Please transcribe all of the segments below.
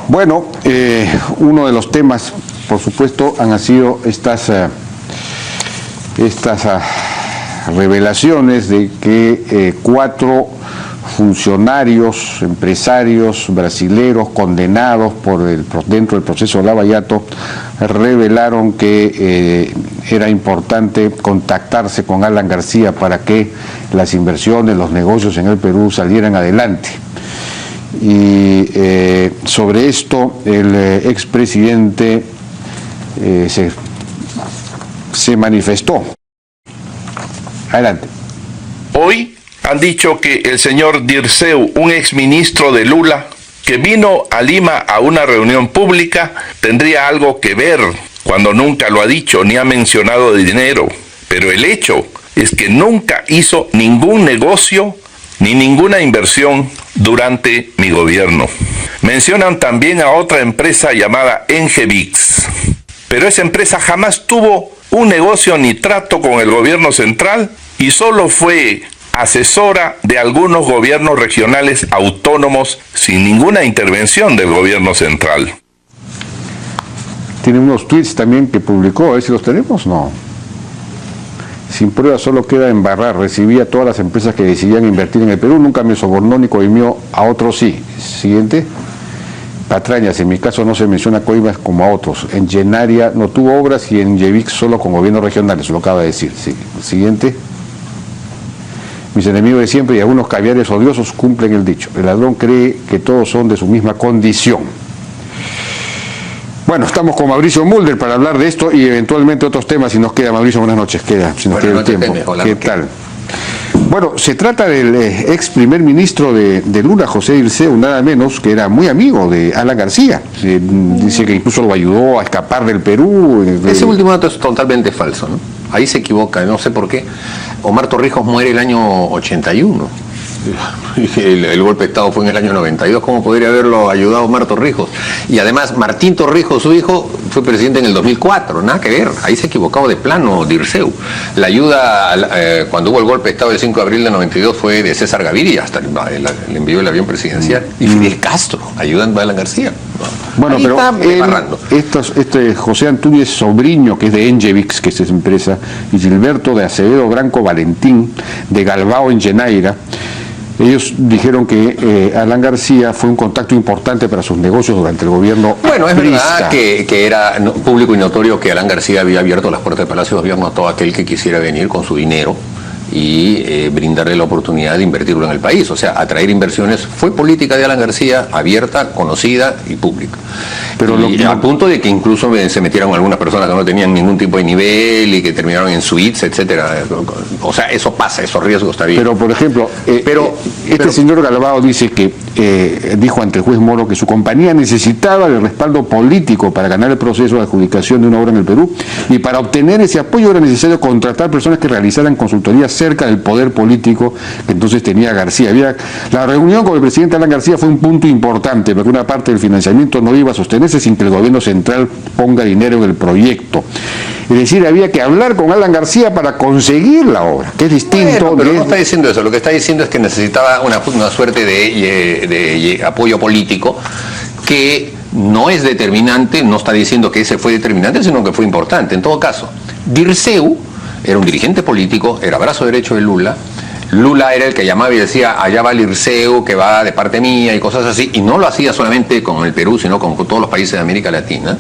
Bueno, uno de los temas, por supuesto, han sido estas revelaciones de que 4 funcionarios, empresarios brasileros condenados dentro del proceso de Lava Jato revelaron que era importante contactarse con Alan García para que las inversiones, los negocios en el Perú salieran adelante. Y sobre esto el expresidente se manifestó. Adelante. Hoy han dicho que el señor Dirceu, un exministro de Lula, que vino a Lima a una reunión pública, tendría algo que ver, cuando nunca lo ha dicho ni ha mencionado de dinero. Pero el hecho es que nunca hizo ningún negocio ni ninguna inversión durante mi gobierno. Mencionan también a otra empresa llamada Engevix, pero esa empresa jamás tuvo un negocio ni trato con el gobierno central y solo fue asesora de algunos gobiernos regionales autónomos sin ninguna intervención del gobierno central. Tiene unos tweets también que publicó, a ver si los tenemos, no. Sin prueba solo queda embarrar, recibí a todas las empresas que decidían invertir en el Perú, nunca me sobornó ni coimió, a otros sí. Siguiente. Patrañas, en mi caso no se menciona coimas como a otros. En Llenaria no tuvo obras y en Yevix solo con gobiernos regionales, lo acaba de decir. Sí. Siguiente. Mis enemigos de siempre y algunos caviares odiosos cumplen el dicho. El ladrón cree que todos son de su misma condición. Bueno, estamos con Mauricio Mulder para hablar de esto y eventualmente otros temas. Si nos queda, Mauricio, buenas noches. Si nos queda el tiempo. ¿Qué tal? Bueno, se trata del ex primer ministro de Lula, José Dirceu, nada menos, que era muy amigo de Alan García. Dice que incluso lo ayudó a escapar del Perú. Ese último dato es totalmente falso, ¿no? Ahí se equivoca, no sé por qué. Omar Torrijos muere el año 81. El golpe de Estado fue en el año 92. ¿Cómo podría haberlo ayudado Omar Torrijos? Y además Martín Torrijos, su hijo, fue presidente en el 2004. Nada que ver. Ahí se ha equivocado de plano Dirceu. La ayuda cuando hubo el golpe de Estado el 5 de abril del 92 fue de César Gaviria, hasta le envió el avión presidencial. Y Fidel Castro, ayudando a Alan García. Bueno, ahí pero este José Antúñez Sobriño, que es de Engevix, que es esa empresa, y Gilberto de Acevedo Branco Valentín, de Galbao en Llenaira, ellos dijeron que Alan García fue un contacto importante para sus negocios durante el gobierno. Bueno, es verdad que era público y notorio que Alan García había abierto las puertas del Palacio de Gobierno a todo aquel que quisiera venir con su dinero y brindarle la oportunidad de invertirlo en el país. O sea, atraer inversiones fue política de Alan García, abierta, conocida y pública. Pero al punto de que incluso se metieron algunas personas que no tenían ningún tipo de nivel y que terminaron en suites, etcétera. O sea, eso pasa, esos riesgos está bien. Pero, por ejemplo, este señor Galbao dice que dijo ante el juez Moro que su compañía necesitaba el respaldo político para ganar el proceso de adjudicación de una obra en el Perú, y para obtener ese apoyo era necesario contratar personas que realizaran consultorías cerca del poder político que entonces tenía García. La reunión con el presidente Alan García fue un punto importante, porque una parte del financiamiento no iba a sostenerse sin que el gobierno central ponga dinero en el proyecto. Es decir, había que hablar con Alan García para conseguir la obra, que es distinto. Bueno, pero no está diciendo eso, lo que está diciendo es que necesitaba una suerte de apoyo político que no es determinante, no está diciendo que ese fue determinante, sino que fue importante. En todo caso, Dirceu era un dirigente político, era brazo derecho de Lula. Lula era el que llamaba y decía, allá va Dirceu, que va de parte mía y cosas así, y no lo hacía solamente con el Perú, sino con todos los países de América Latina.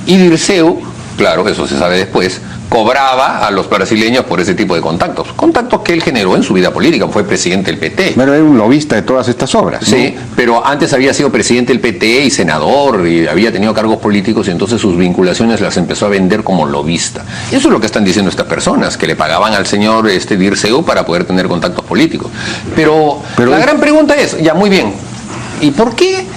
Y Dirceu, claro, eso se sabe después, cobraba a los brasileños por ese tipo de contactos. Contactos que él generó en su vida política, fue presidente del PT. Pero era un lobista de todas estas obras, ¿no? Sí, pero antes había sido presidente del PT y senador, y había tenido cargos políticos, y entonces sus vinculaciones las empezó a vender como lobista. Eso es lo que están diciendo estas personas, que le pagaban al señor Dirceu para poder tener contactos políticos. Pero la gran pregunta es, ya muy bien, ¿y por qué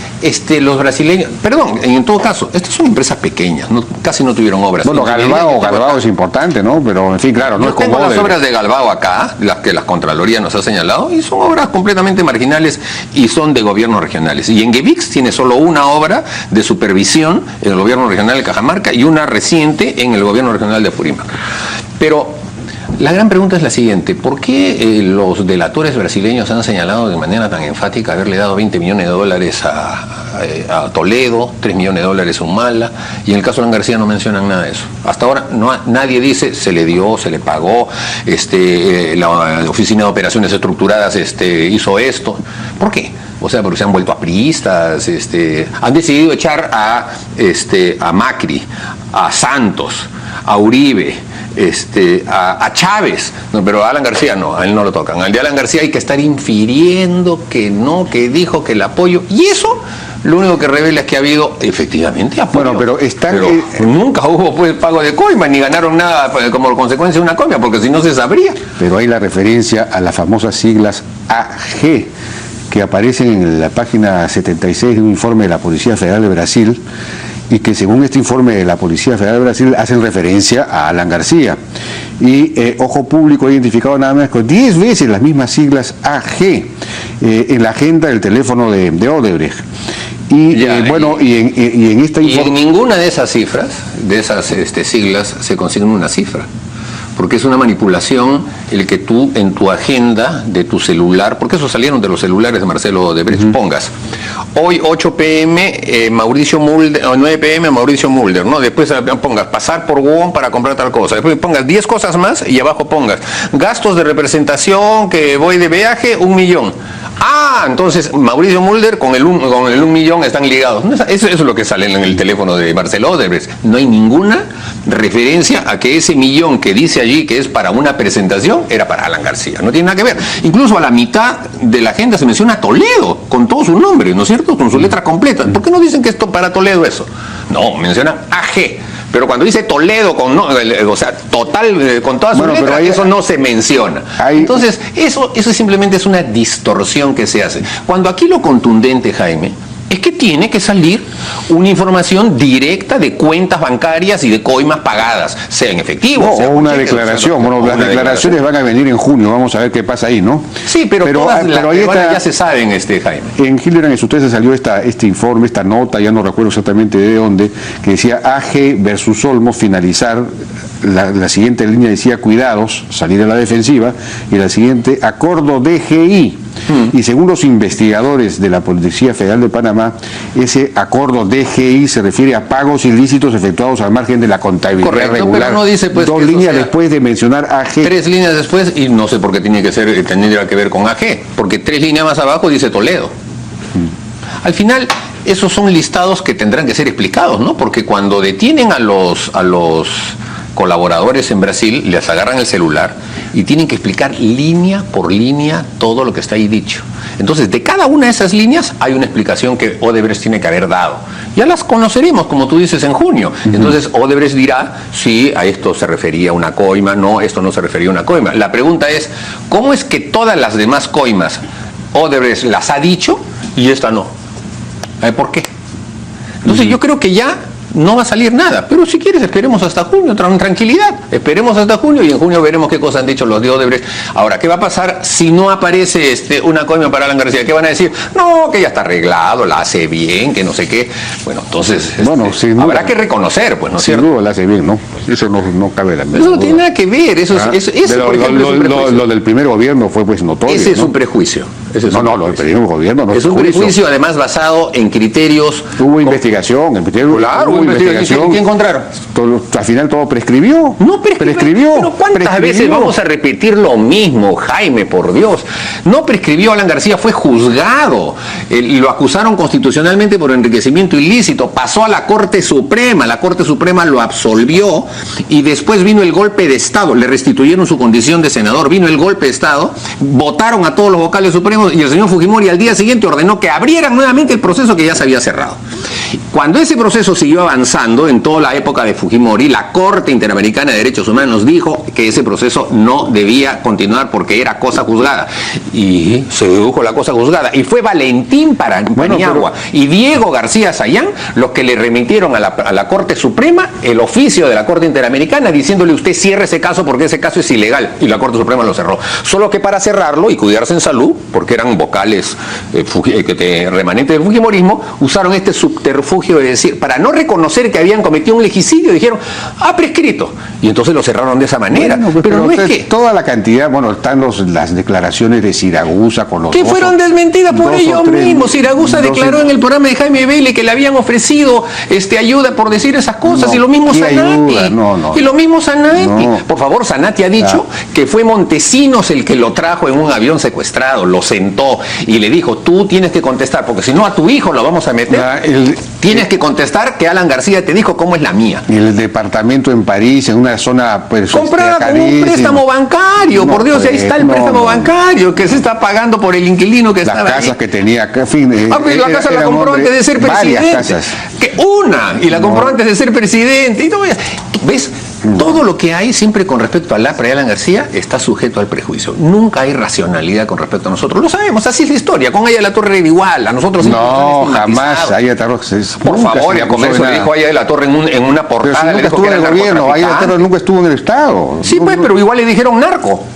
los brasileños, perdón, en todo caso, estas son empresas pequeñas, casi no tuvieron obras? Bueno, Galbao es importante, ¿no? Pero, en fin, claro, no es como... Tengo las obras de Galbao acá, las que la Contraloría nos ha señalado, y son obras completamente marginales y son de gobiernos regionales. Y en Engevix tiene solo una obra de supervisión en el gobierno regional de Cajamarca y una reciente en el gobierno regional de Apurímac. Pero la gran pregunta es la siguiente: ¿por qué los delatores brasileños han señalado de manera tan enfática haberle dado 20 millones de dólares a a Toledo, $3 millones a Humala, y en el caso de Alan García no mencionan nada de eso. Hasta ahora nadie dice se le dio, se le pagó, la Oficina de Operaciones Estructuradas hizo esto. ¿Por qué? O sea, porque se han vuelto apristas, han decidido echar a Macri, a Santos, a Uribe, a Chávez, no, pero a Alan García no, a él no lo tocan. Al de Alan García hay que estar infiriendo que no, que dijo que el apoyo, y eso lo único que revela es que ha habido efectivamente apoyo. Bueno, pero nunca hubo pues pago de coima, ni ganaron nada como consecuencia de una coima, porque si no se sabría. Pero hay la referencia a las famosas siglas AG, que aparecen en la página 76 de un informe de la Policía Federal de Brasil, y que según este informe de la Policía Federal de Brasil hacen referencia a Alan García. Y Ojo Público ha identificado nada más con 10 veces las mismas siglas AG en la agenda del teléfono de Odebrecht. Y en esta y en ninguna de esas cifras, de esas siglas, se consigue una cifra. Porque es una manipulación el que tú en tu agenda de tu celular, porque eso salieron de los celulares de Marcelo Odebrecht, pongas hoy 8 p.m. Mauricio Mulder, o 9 p.m. Mauricio Mulder, ¿no? Después pongas pasar por Wong para comprar tal cosa, después pongas 10 cosas más y abajo pongas gastos de representación, que voy de viaje, 1 millón. Ah, entonces Mauricio Mulder con el 1 millón están ligados. Eso es lo que sale en el teléfono de Marcelo Odebrecht. No hay ninguna referencia a que ese millón que dice allí que es para una presentación era para Alan García. No tiene nada que ver. Incluso a la mitad de la agenda se menciona Toledo con todo su nombre, ¿no es cierto? Con su letra completa. ¿Por qué no dicen que esto para Toledo eso? No, mencionan AG. Pero cuando dice Toledo con o sea, total con todas sus letras, eso no se menciona. Entonces, eso simplemente es una distorsión que se hace. Cuando aquí lo contundente, Jaime, es que tiene que salir una información directa de cuentas bancarias y de coimas pagadas, sea en efectivo. No, o una declaración. Bueno, las declaraciones van a venir en junio, vamos a ver qué pasa ahí, ¿no? Sí, pero todas las que ya se saben, Jaime. En Hildebrand Estudios salió este informe, esta nota, ya no recuerdo exactamente de dónde, que decía AG versus Olmos finalizar. La siguiente línea decía cuidados, salir a la defensiva, y la siguiente acuerdo DGI. Y según los investigadores de la Policía Federal de Panamá, ese acuerdo DGI se refiere a pagos ilícitos efectuados al margen de la contabilidad regular. Pero no dice, pues, 2 líneas después de mencionar AG. 3 líneas después, y no sé por qué tendría que ver con AG, porque 3 líneas más abajo dice Toledo. Al final, esos son listados que tendrán que ser explicados, ¿no? Porque cuando detienen a los colaboradores en Brasil, les agarran el celular y tienen que explicar línea por línea todo lo que está ahí dicho. Entonces, de cada una de esas líneas hay una explicación que Odebrecht tiene que haber dado. Ya las conoceremos, como tú dices, en junio. Entonces, Odebrecht dirá si a esto se refería una coima, no, esto no se refería a una coima. La pregunta es, ¿cómo es que todas las demás coimas Odebrecht las ha dicho y esta no? ¿Por qué? Entonces, yo creo que ya no va a salir nada, pero si quieres esperemos hasta junio, tranquilidad, esperemos hasta junio y en junio veremos qué cosas han dicho los de Odebrecht. Ahora, ¿qué va a pasar si no aparece una coima para Alan García? ¿Qué van a decir? No, que ya está arreglado, la hace bien, que no sé qué. Bueno, entonces habrá que reconocer, pues, ¿no es cierto? Sin duda la hace bien, ¿no? Eso no cabe la Eso no tiene nada que ver, eso por ejemplo, lo del primer gobierno fue pues notorio. Ese es un prejuicio. Lo del primer gobierno no es un prejuicio, además basado en criterios. Hubo investigación, claro, investigación. ¿Qué encontraron? Al final todo prescribió. No prescribió. Pero ¿cuántas veces vamos a repetir lo mismo, Jaime, por Dios? No prescribió. Alan García fue juzgado. Lo acusaron constitucionalmente por enriquecimiento ilícito. Pasó a la Corte Suprema. La Corte Suprema lo absolvió y después vino el golpe de Estado. Le restituyeron su condición de senador. Vino el golpe de Estado. Votaron a todos los vocales supremos y el señor Fujimori al día siguiente ordenó que abrieran nuevamente el proceso que ya se había cerrado. Cuando ese proceso siguió avanzando en toda la época de Fujimori, la Corte Interamericana de Derechos Humanos dijo que ese proceso no debía continuar porque era cosa juzgada. Y se dedujo la cosa juzgada. Y fue Valentín Paniagua y Diego García Sayán los que le remitieron a la Corte Suprema el oficio de la Corte Interamericana diciéndole usted cierre ese caso porque ese caso es ilegal. Y la Corte Suprema lo cerró. Solo que para cerrarlo y cuidarse en salud, porque eran vocales remanentes del Fujimorismo, usaron este subterfugio de decir, para no reconocer que habían cometido un legicidio, dijeron, prescrito. Y entonces lo cerraron de esa manera. manera. Pero no es que... Toda la cantidad, bueno, están las declaraciones de Siragusa con los... Que fueron desmentidas por ellos mismos. Siragusa declaró en el programa de Jaime Bailey que le habían ofrecido ayuda por decir esas cosas, y lo mismo Zanatti. Y lo mismo Zanatti. Por favor, Zanatti ha dicho que fue Montesinos el que lo trajo en un avión secuestrado, lo sentó y le dijo, tú tienes que contestar, porque si no a tu hijo lo vamos a meter. Tienes que contestar que Alan García te dijo cómo es la mía. El departamento en París, en una zona... pues, comprada con un préstamo bancario, por Dios, ahí está el préstamo bancario que se está pagando por el inquilino que estaba ahí. Las casas que tenía, en fin... la casa la compró antes de ser presidente. Y la compró antes de ser presidente. Y todo, ¿ves? Todo lo que hay siempre con respecto a Lapra y Alan García está sujeto al prejuicio. Nunca hay racionalidad con respecto a nosotros. Lo sabemos, así es la historia. Con Aya de la Torre era igual. A nosotros no, jamás. Aya de la Torre... Por favor, y a Comercio le dijo Aya de la Torre en una portada. Pero si nunca estuvo en el gobierno. Aya de la Torre nunca estuvo en el Estado. Sí, pues, pero igual le dijeron narco.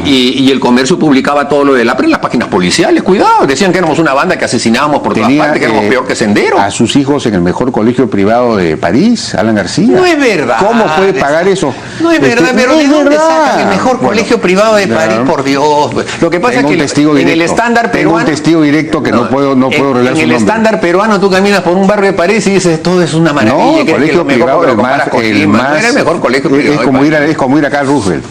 Y el Comercio publicaba todo lo de Lapra en las páginas policiales, cuidado, decían que éramos una banda que asesinábamos por todas partes, que éramos peor que Sendero. A sus hijos en el mejor colegio privado de París, Alan García. No es verdad. ¿Cómo puede pagar eso? No es verdad, pero ¿de dónde sacan el mejor colegio privado de París? Por Dios. Lo que pasa es que en el estándar peruano... Tengo un testigo directo que no puedo revelar su nombre. En el estándar peruano tú caminas por un barrio de París y dices, todo es una maravilla. No, el colegio privado el mejor colegio privado. Es como ir acá a Roosevelt.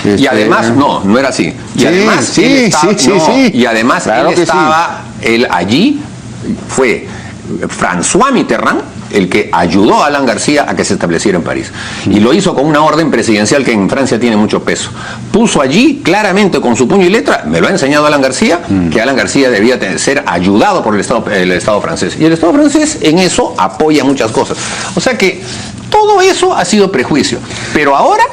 Y además, no era así. Y además, y además él allí fue François Mitterrand el que ayudó a Alan García a que se estableciera en París. Y lo hizo con una orden presidencial que en Francia tiene mucho peso. Puso allí claramente con su puño y letra, me lo ha enseñado Alan García, que Alan García debía ser ayudado por el Estado francés. Y el Estado francés en eso apoya muchas cosas. O sea que todo eso ha sido prejuicio. Pero ahora...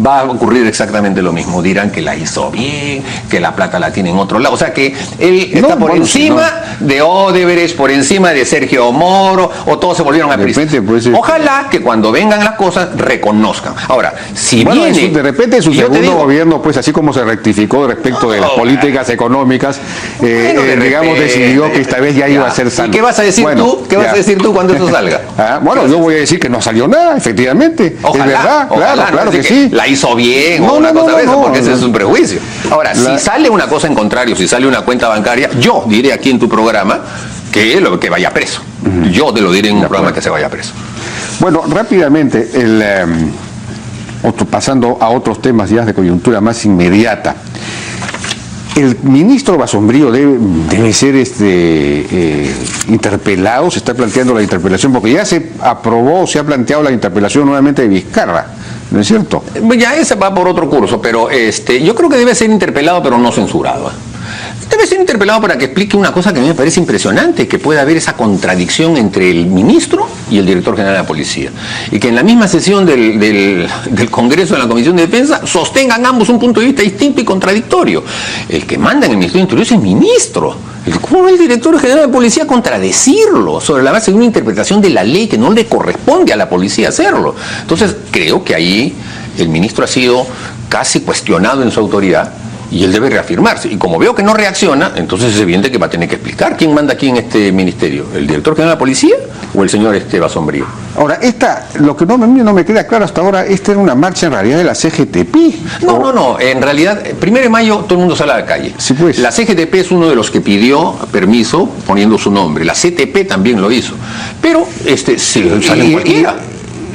va a ocurrir exactamente lo mismo. Dirán que la hizo bien, que la plata la tiene en otro lado. O sea que él está por encima de Odebrecht, por encima de Sergio Moro, o todos se volvieron a prisas. Ojalá que cuando vengan las cosas reconozcan. Ahora, si viene... de repente su segundo gobierno, pues así como se rectificó respecto de las políticas económicas, digamos, decidió que esta vez ya iba a ser sano. ¿Y qué vas a decir tú? ¿Qué vas a decir tú cuando eso salga? Bueno, yo voy a decir que no salió nada, efectivamente. Ojalá, es verdad, claro que sí. La hizo bien o una cosa de esa, porque ese es un prejuicio. Ahora, si sale una cosa en contrario, si sale una cuenta bancaria, yo diré aquí en tu programa que vaya preso. Yo te lo diré en un programa que se vaya preso. Bueno, rápidamente, pasando a otros temas ya de coyuntura más inmediata. El ministro Basombrío debe ser interpelado, se está planteando la interpelación, porque ya se aprobó, se ha planteado la interpelación nuevamente de Vizcarra, ¿no es cierto? Ya ese va por otro curso, pero yo creo que debe ser interpelado, pero no censurado. Debe ser interpelado para que explique una cosa que a mí me parece impresionante, que puede haber esa contradicción entre el ministro y el director general de la policía. Y que en la misma sesión del Congreso, en la Comisión de Defensa, sostengan ambos un punto de vista distinto y contradictorio. El que manda en el Ministerio de Interior es el ministro. ¿Cómo va el director general de policía a contradecirlo sobre la base de una interpretación de la ley que no le corresponde a la policía hacerlo? Entonces, creo que ahí el ministro ha sido casi cuestionado en su autoridad, y él debe reafirmarse. Y como veo que no reacciona, entonces es evidente que va a tener que explicar quién manda aquí en este ministerio, el director general de la policía o el señor Basombrío. Ahora, lo que no me queda claro hasta ahora, esta era una marcha en realidad de la CGTP. No, en realidad, 1 de mayo todo el mundo sale a la calle. Sí, pues. La CGTP es uno de los que pidió permiso poniendo su nombre. La CTP también lo hizo. Pero salen cualquiera.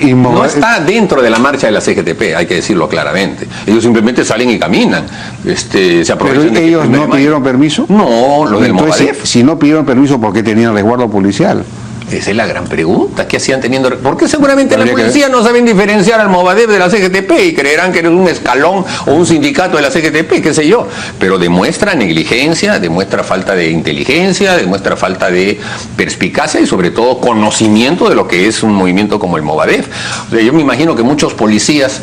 No está dentro de la marcha de la CGTP, hay que decirlo claramente. Ellos simplemente salen y caminan. Se aprovechan. ¿Pero ellos no pidieron permiso? No, los del Movadef. Si no pidieron permiso, ¿por qué tenían resguardo policial? Esa es la gran pregunta. ¿Qué hacían teniendo? Porque seguramente la policía no saben diferenciar al Movadef de la CGTP y creerán que eres un escalón o un sindicato de la CGTP, qué sé yo. Pero demuestra negligencia, demuestra falta de inteligencia, demuestra falta de perspicacia y sobre todo conocimiento de lo que es un movimiento como el Movadef. O sea, yo me imagino que muchos policías,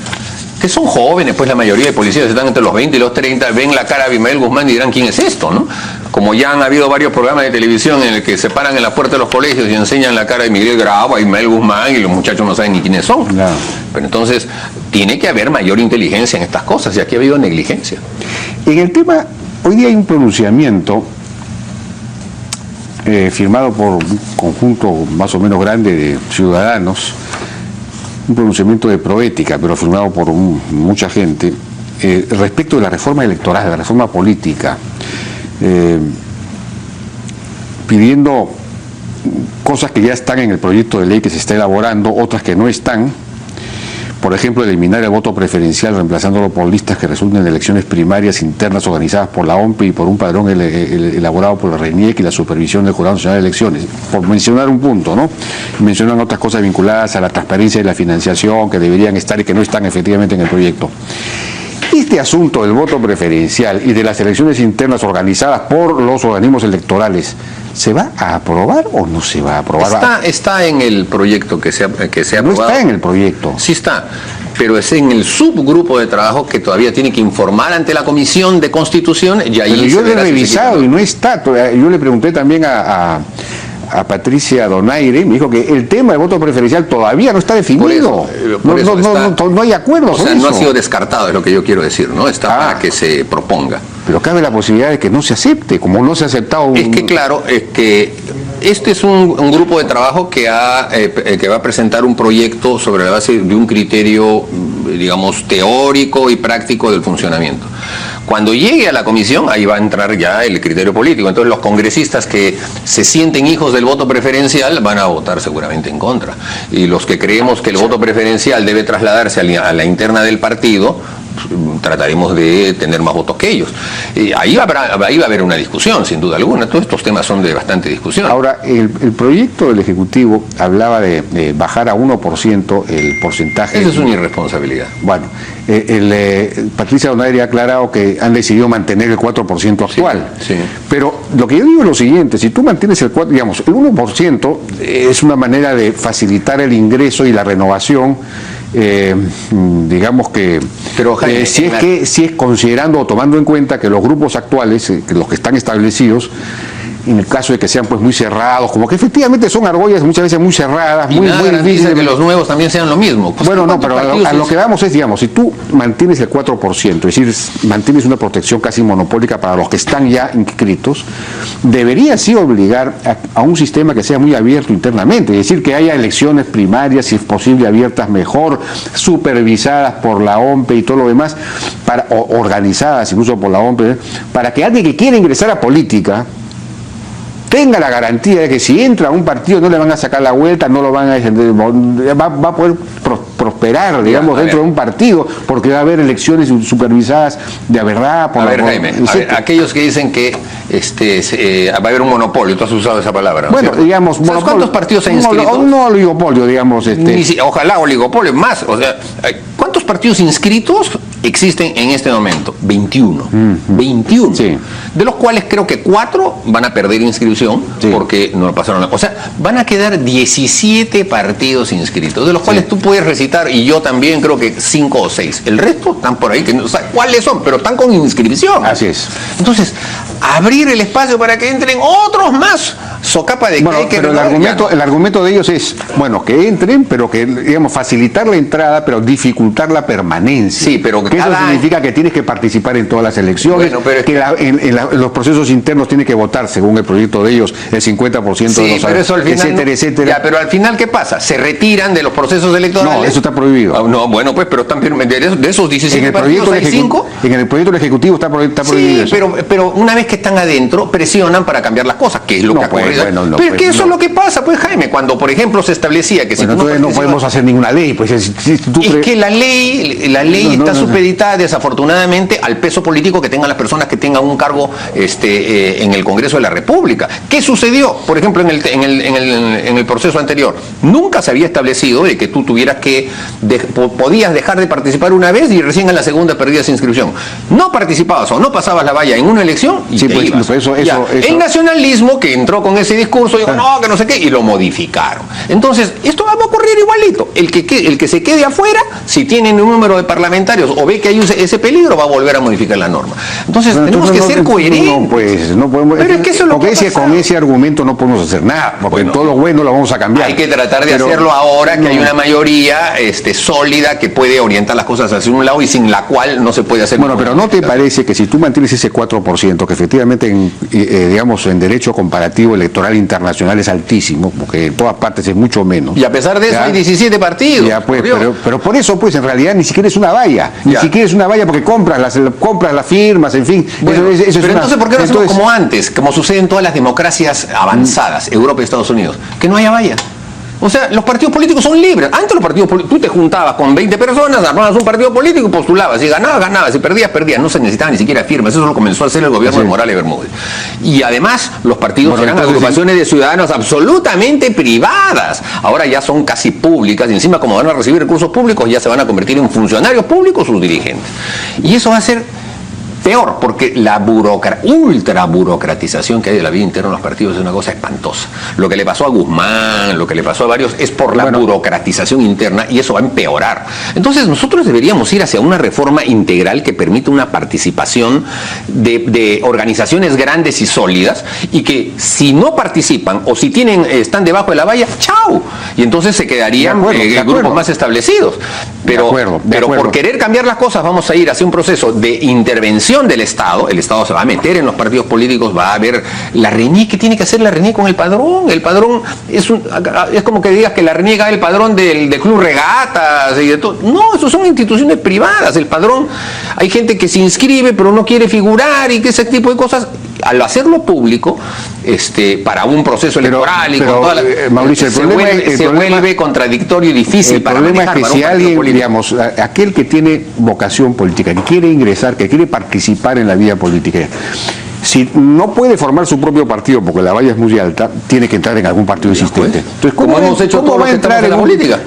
que son jóvenes, pues la mayoría de policías están entre los 20 y los 30, ven la cara de Abimael Guzmán y dirán, ¿quién es esto? ¿No? Como ya han habido varios programas de televisión en el que se paran en la puerta de los colegios y enseñan la cara de Miguel Grau, Abimael Guzmán, y los muchachos no saben ni quiénes son. No. Pero entonces, tiene que haber mayor inteligencia en estas cosas, y aquí ha habido negligencia. En el tema, hoy día hay un pronunciamiento firmado por un conjunto más o menos grande de ciudadanos, un pronunciamiento de Proética, pero firmado por mucha gente, respecto de la reforma electoral, de la reforma política, pidiendo cosas que ya están en el proyecto de ley que se está elaborando, otras que no están. Por ejemplo, eliminar el voto preferencial reemplazándolo por listas que resulten de elecciones primarias internas organizadas por la OMPE y por un padrón elaborado por la RENIEC y la supervisión del Jurado Nacional de Elecciones. Por mencionar un punto, ¿no? Mencionan otras cosas vinculadas a la transparencia y la financiación que deberían estar y que no están efectivamente en el proyecto. Este asunto del voto preferencial y de las elecciones internas organizadas por los organismos electorales, ¿se va a aprobar o no se va a aprobar? Está en el proyecto que se ha aprobado. No está en el proyecto. Sí está, pero es en el subgrupo de trabajo que todavía tiene que informar ante la Comisión de Constitución y ahí pero yo lo he revisado y no está. Yo le pregunté también a Patricia Donaire, me dijo que el tema del voto preferencial todavía no está definido. No hay acuerdo. O sea, no ha sido descartado, es lo que yo quiero decir, ¿no? Está para que se proponga. Pero cabe la posibilidad de que no se acepte, como no se ha aceptado. Es que claro, es que este es un grupo de trabajo que va a presentar un proyecto sobre la base de un criterio, digamos, teórico y práctico del funcionamiento. Cuando llegue a la comisión, ahí va a entrar ya el criterio político. Entonces los congresistas que se sienten hijos del voto preferencial van a votar seguramente en contra. Y los que creemos que el voto preferencial debe trasladarse a la interna del partido, trataremos de tener más votos que ellos. Ahí va a haber una discusión, sin duda alguna. Todos estos temas son de bastante discusión. Ahora, el proyecto del Ejecutivo hablaba de bajar a 1% el porcentaje. Eso es una irresponsabilidad. Bueno, Patricia Donaire ha aclarado que han decidido mantener el 4% actual. Sí, sí. Pero lo que yo digo es lo siguiente: si tú mantienes el 4%, digamos, el 1% es una manera de facilitar el ingreso y la renovación. Digamos que, pero, Jaime, si es considerando o tomando en cuenta que los grupos actuales, que los que están establecidos, en el caso de que sean pues muy cerrados, como que efectivamente son argollas muchas veces muy cerradas, muy difíciles que los nuevos también sean lo mismo. Pues bueno, no, pero a lo que vamos es, digamos, si tú mantienes el 4%, es decir, mantienes una protección casi monopólica para los que están ya inscritos, debería sí obligar a un sistema que sea muy abierto internamente, es decir, que haya elecciones primarias, si es posible abiertas mejor, supervisadas por la OMPE y todo lo demás, o organizadas incluso por la OMPE, para que alguien que quiera ingresar a política tenga la garantía de que si entra a un partido no le van a sacar la vuelta, no lo van a defender, va a poder prosperar, digamos, dentro de un partido, porque va a haber elecciones supervisadas de verdad. Jaime, aquellos que dicen que va a haber un monopolio, tú has usado esa palabra, ¿no? Bueno, digamos, monopolio. ¿Cuántos partidos han inscrito? No oligopolio, digamos. Ojalá oligopolio, más. O sea, ¿cuántos partidos inscritos existen en este momento? 21. 21. Sí. De los cuales creo que 4 van a perder inscripción, sí, porque no lo pasaron. O sea, van a quedar 17 partidos inscritos, de los cuales tú puedes recitar, y yo también creo que 5 o 6. El resto están por ahí, que no sabes cuáles son, pero están con inscripción. Así es. Entonces, abrir el espacio para que entren otros más, socapa de bueno, que pero el argumento de ellos es, bueno, que entren, pero que, digamos, facilitar la entrada, pero dificultar la permanencia. Sí, pero que eso significa que tienes que participar en todas las elecciones, bueno, pero que en los procesos internos tiene que votar, según el proyecto de ellos, el 50% sí, de los pero eso al final, etcétera, etcétera. Ya, pero al final, ¿qué pasa? ¿Se retiran de los procesos electorales? No, eso está prohibido. No, bueno, pues, pero están de esos 17 partidos hay 5. En el proyecto del Ejecutivo está prohibido. Sí, pero una vez que están adentro, presionan para cambiar las cosas, que es lo que ha ocurrido. Bueno, pero es que eso es lo que pasa, pues, Jaime, cuando, por ejemplo, se establecía que si entonces no podemos hacer ninguna ley, pues es que la ley está supeditada desafortunadamente al peso político que tengan las personas que tengan un cargo en el Congreso de la República. ¿Qué sucedió? Por ejemplo, en el proceso anterior, nunca se había establecido de que tú tuvieras que podías dejar de participar una vez y recién en la segunda perdías inscripción. No participabas o no pasabas la valla en una elección y sí, te pues, ibas. Eso. El nacionalismo que entró con ese discurso dijo no, que no sé qué, y lo modificaron. Entonces, esto va a ocurrir igualito. El que se quede afuera, si tiene un número de parlamentarios o ve que hay ese peligro, va a volver a modificar la norma. Entonces, tenemos que ser coherentes. No, pues, no podemos. Pero es que eso es lo que con ese argumento no podemos hacer nada, porque todo lo bueno lo vamos a cambiar. Hay que tratar de hacerlo ahora que hay una mayoría sólida que puede orientar las cosas hacia un lado y sin la cual no se puede hacer. Bueno, pero ¿no te parece que si tú mantienes ese 4%, que efectivamente en derecho comparativo electoral internacional es altísimo, porque en todas partes es mucho menos? Y a pesar de eso, eso hay 17 partidos. Ya, pues, por pero por eso, pues, en realidad ni siquiera es una valla. Ni Ya. siquiera es una valla porque compras las firmas, en fin. Bueno, eso es pero una- entonces, ¿por qué no hacemos como antes, como sucede en todas las democracias avanzadas, Europa y Estados Unidos? Que no haya valla. O sea, los partidos políticos son libres. Antes los partidos políticos, tú te juntabas con 20 personas, armabas un partido político y postulabas. Si ganabas, ganabas. Si perdías, perdías. No se necesitaba ni siquiera firmas. Eso lo comenzó a hacer el gobierno de Morales Bermúdez. Y además, los partidos Bueno, eran entonces, agrupaciones de ciudadanos absolutamente privadas. Ahora ya son casi públicas. Y encima, como van a recibir recursos públicos, ya se van a convertir en funcionarios públicos sus dirigentes. Y eso va a ser peor, porque la ultra burocratización que hay de la vida interna de los partidos es una cosa espantosa. Lo que le pasó a Guzmán, lo que le pasó a varios, es por la burocratización interna y eso va a empeorar. Entonces nosotros deberíamos ir hacia una reforma integral que permita una participación de organizaciones grandes y sólidas y que si no participan o si están debajo de la valla, ¡chao! Y entonces se quedarían grupos más establecidos. Pero por querer cambiar las cosas vamos a ir hacia un proceso de intervención del Estado. El Estado se va a meter en los partidos políticos, va a haber la RENIEC. ¿Qué tiene que hacer la RENIEC con el padrón? El padrón es como que digas que la RENIEC haga el padrón del Club Regatas y de todo. No, eso son instituciones privadas. El padrón, hay gente que se inscribe pero no quiere figurar y que ese tipo de cosas. Al hacerlo público, para un proceso electoral y con toda la, Mauricio, el problema se vuelve contradictorio y difícil para manejar. El problema es que si alguien, digamos, aquel que tiene vocación política, que quiere ingresar, que quiere participar en la vida política, si no puede formar su propio partido porque la valla es muy alta, tiene que entrar en algún partido existente. Entonces, ¿cómo hemos hecho todo lo que estamos en la política?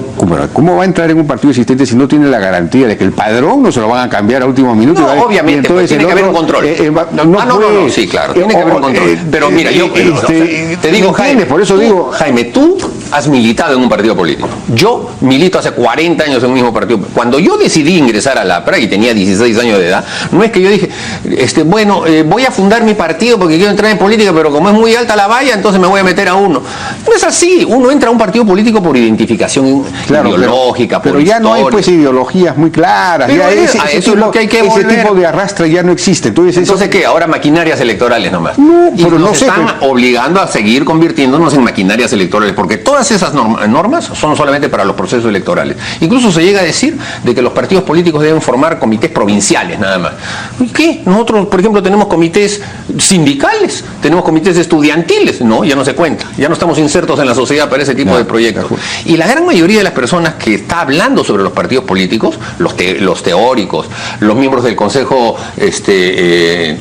¿Cómo va a entrar en un partido existente si no tiene la garantía de que el padrón no se lo van a cambiar a último minuto? No, obviamente, pues, tiene que haber un control. No, sí, claro, tiene que haber un control. Pero mira, yo te digo, Jaime, por eso digo, Jaime, tú has militado en un partido político. Yo milito hace 40 años en un mismo partido. Cuando yo decidí ingresar a la APRA y tenía 16 años de edad, no es que yo dije, voy a fundar mi partido porque quiero entrar en política, pero como es muy alta la valla, entonces me voy a meter a uno. No es así. Uno entra a un partido político por identificación ideológica, pero ya no hay pues ideologías muy claras. Pero ya eso es lo que hay que volver. Ese tipo de arrastre ya no existe. Entonces, ¿qué? Ahora maquinarias electorales nomás. No, y pero nos están obligando a seguir convirtiéndonos en maquinarias electorales, porque todas esas normas son solamente para los procesos electorales. Incluso se llega a decir de que los partidos políticos deben formar comités provinciales nada más. ¿Y qué? Nosotros, por ejemplo, tenemos comités sindicales, tenemos comités estudiantiles. No, ya no se cuenta. Ya no estamos insertos en la sociedad para ese tipo de proyectos. Y la gran mayoría de las personas que está hablando sobre los partidos políticos, los teóricos, los miembros del Consejo de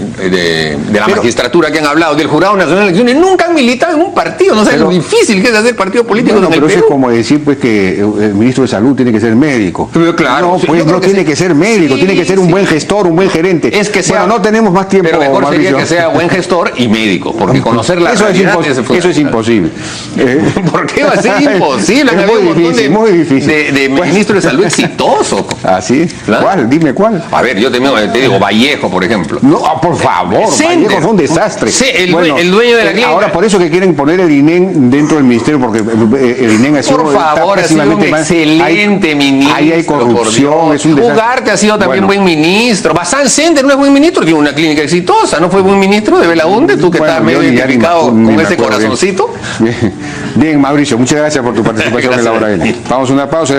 la magistratura que han hablado, del Jurado Nacional de Elecciones, nunca han militado en un partido. No sé lo difícil que es hacer partido político en el pero Perú. eso es como decir pues que el ministro de Salud tiene que ser médico. Pero claro, no, pues no tiene que ser médico, tiene que ser un buen gestor, un buen gerente. Es que sea, bueno, no tenemos más tiempo, pero mejor Mauricio. sería que sea buen gestor y médico, porque conocer la realidad eso es imposible. ¿Por qué va a ser imposible? Es muy difícil. De ministro de salud exitoso. ¿Ah, sí? ¿Claro? ¿Cuál? Dime cuál. A ver, yo te digo Vallejo, por ejemplo. No, por favor, Vallejo fue un desastre. Sí, el dueño de la clínica. Ahora, por eso que quieren poner el INEM dentro del ministerio, porque el INEM ha sido... Por favor, ha sido un excelente ministro. Ahí hay corrupción, es un desastre. Ugarte ha sido también buen ministro. Bazán Sender no es buen ministro, tiene una clínica exitosa. ¿No fue buen ministro de Belaúnde? Tú que estás medio identificado con ese corazoncito. Bien, Mauricio, muchas gracias por tu participación en la hora. Vamos a una pausa.